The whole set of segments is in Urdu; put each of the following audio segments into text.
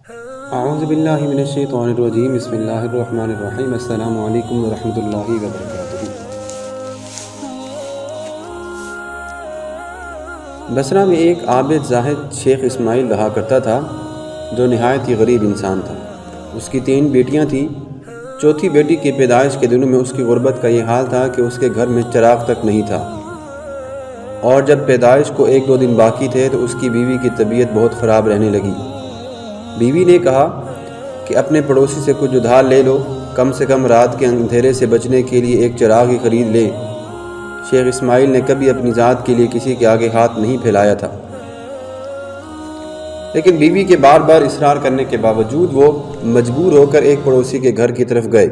اعوذ باللہ من الشیطان الرجیم بسم اللہ الرحمن الرحیم السلام علیکم ورحمۃ اللہ وبرکاتہ۔ بصرہ میں ایک عابد زاہد شیخ اسماعیل رہا کرتا تھا جو نہایت ہی غریب انسان تھا۔ اس کی 3 بیٹیاں تھیں۔ چوتھی بیٹی کی پیدائش کے دنوں میں اس کی غربت کا یہ حال تھا کہ اس کے گھر میں چراغ تک نہیں تھا، اور جب پیدائش کو 1-2 دن باقی تھے تو اس کی بیوی کی طبیعت بہت خراب رہنے لگی۔ بیوی نے کہا کہ اپنے پڑوسی سے کچھ ادھار لے لو، کم سے کم رات کے اندھیرے سے بچنے کے لیے ایک چراغ ہی خرید لے۔ شیخ اسماعیل نے کبھی اپنی ذات کے لیے کسی کے آگے ہاتھ نہیں پھیلایا تھا، لیکن بیوی کے بار بار اصرار کرنے کے باوجود وہ مجبور ہو کر ایک پڑوسی کے گھر کی طرف گئے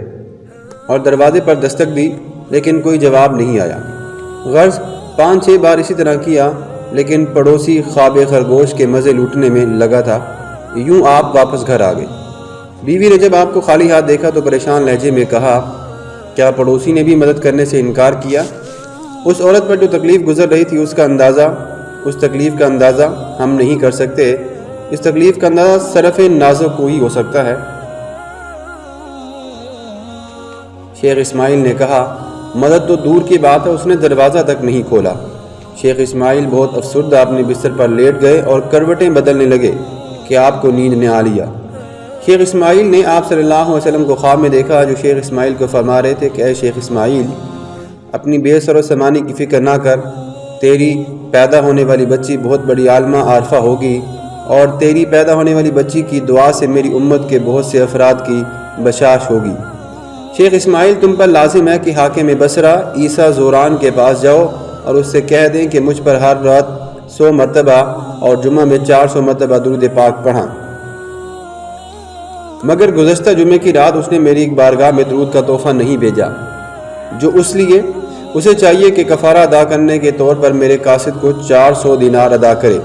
اور دروازے پر دستک دی، لیکن کوئی جواب نہیں آیا۔ غرض 5-6 بار اسی طرح کیا، لیکن پڑوسی خواب خرگوش کے مزے لوٹنے میں لگا تھا۔ یوں آپ واپس گھر آ گئے۔ بیوی نے جب آپ کو خالی ہاتھ دیکھا تو پریشان لہجے میں کہا، کیا پڑوسی نے بھی مدد کرنے سے انکار کیا؟ اس عورت پر جو تکلیف گزر رہی تھی اس تکلیف کا اندازہ ہم نہیں کر سکتے۔ اس تکلیف کا اندازہ صرف نازک کو ہی ہو سکتا ہے۔ شیخ اسماعیل نے کہا، مدد تو دور کی بات ہے، اس نے دروازہ تک نہیں کھولا۔ شیخ اسماعیل بہت افسردہ اپنے بستر پر لیٹ گئے اور کروٹیں بدلنے لگے کہ آپ کو نیند نے آ لیا۔ شیخ اسماعیل نے آپ صلی اللہ علیہ وسلم کو خواب میں دیکھا جو شیخ اسماعیل کو فرما رہے تھے کہ اے شیخ اسماعیل، اپنی بے سر و سامانی کی فکر نہ کر، تیری پیدا ہونے والی بچی بہت بڑی عالمہ عارفہ ہوگی، اور تیری پیدا ہونے والی بچی کی دعا سے میری امت کے بہت سے افراد کی بشاش ہوگی۔ شیخ اسماعیل، تم پر لازم ہے کہ حاکم بصرہ عیسیٰ زوران کے پاس جاؤ اور اس سے کہہ دیں کہ مجھ پر ہر رات 100 مرتبہ اور جمعہ میں 400 مرتبہ درود پاک پڑھاں۔ مگر گزشتہ جمعے کی رات اس نے میری بارگاہ میں درود کا تحفہ نہیں بھیجا، جو اس لیے اسے چاہیے کہ کفارہ ادا کرنے کے طور پر میرے قاصد کو 400 دینار ادا کرے۔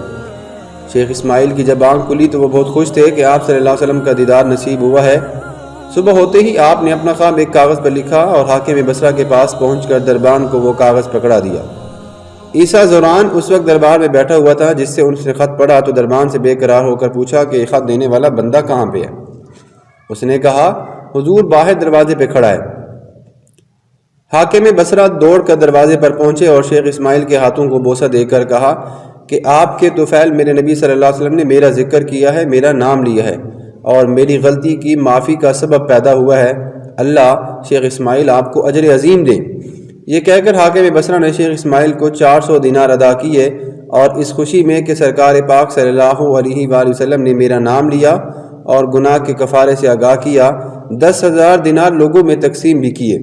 شیخ اسماعیل کی جب آنکھ کھلی تو وہ بہت خوش تھے کہ آپ صلی اللہ علیہ وسلم کا دیدار نصیب ہوا ہے۔ صبح ہوتے ہی آپ نے اپنا خواب ایک کاغذ پر لکھا اور حاکم بصرہ کے پاس پہنچ کر دربان کو وہ کاغذ پکڑا دیا۔ عیسیٰ زوران اس وقت دربار میں بیٹھا ہوا تھا۔ جس سے اس نے خط پڑھا تو دربان سے بے قرار ہو کر پوچھا کہ یہ خط دینے والا بندہ کہاں پہ ہے؟ اس نے کہا، حضور باہر دروازے پہ کھڑا ہے۔ حاکم بصرہ دوڑ کر دروازے پر پہنچے اور شیخ اسماعیل کے ہاتھوں کو بوسہ دے کر کہا کہ آپ کے طفیل میرے نبی صلی اللہ علیہ وسلم نے میرا ذکر کیا ہے، میرا نام لیا ہے اور میری غلطی کی معافی کا سبب پیدا ہوا ہے۔ اللہ شیخ اسماعیل آپ کو اجر عظیم دے۔ یہ کہہ کر حاکم بصرہ نے شیخ اسماعیل کو 400 دینار ادا کیے، اور اس خوشی میں کہ سرکار پاک صلی اللہ علیہ وآلہ وسلم نے میرا نام لیا اور گناہ کے کفارے سے آگاہ کیا، 10,000 دینار لوگوں میں تقسیم بھی کیے۔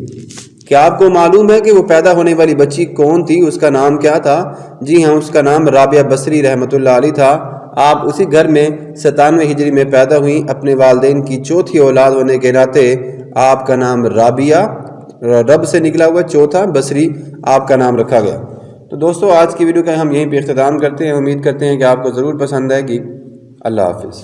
کیا آپ کو معلوم ہے کہ وہ پیدا ہونے والی بچی کون تھی؟ اس کا نام کیا تھا؟ جی ہاں، اس کا نام رابعہ بصری رحمۃ اللہ علیہ تھا۔ آپ اسی گھر میں 97 ہجری میں پیدا ہوئیں۔ اپنے والدین کی چوتھی اولاد ہونے کے ناطے آپ کا نام رابعہ، رب سے نکلا ہوا چوتھا، بصری آپ کا نام رکھا گیا۔ تو دوستو، آج کی ویڈیو کا ہم یہیں پہ اختتام کرتے ہیں۔ امید کرتے ہیں کہ آپ کو ضرور پسند آئے گی۔ اللہ حافظ۔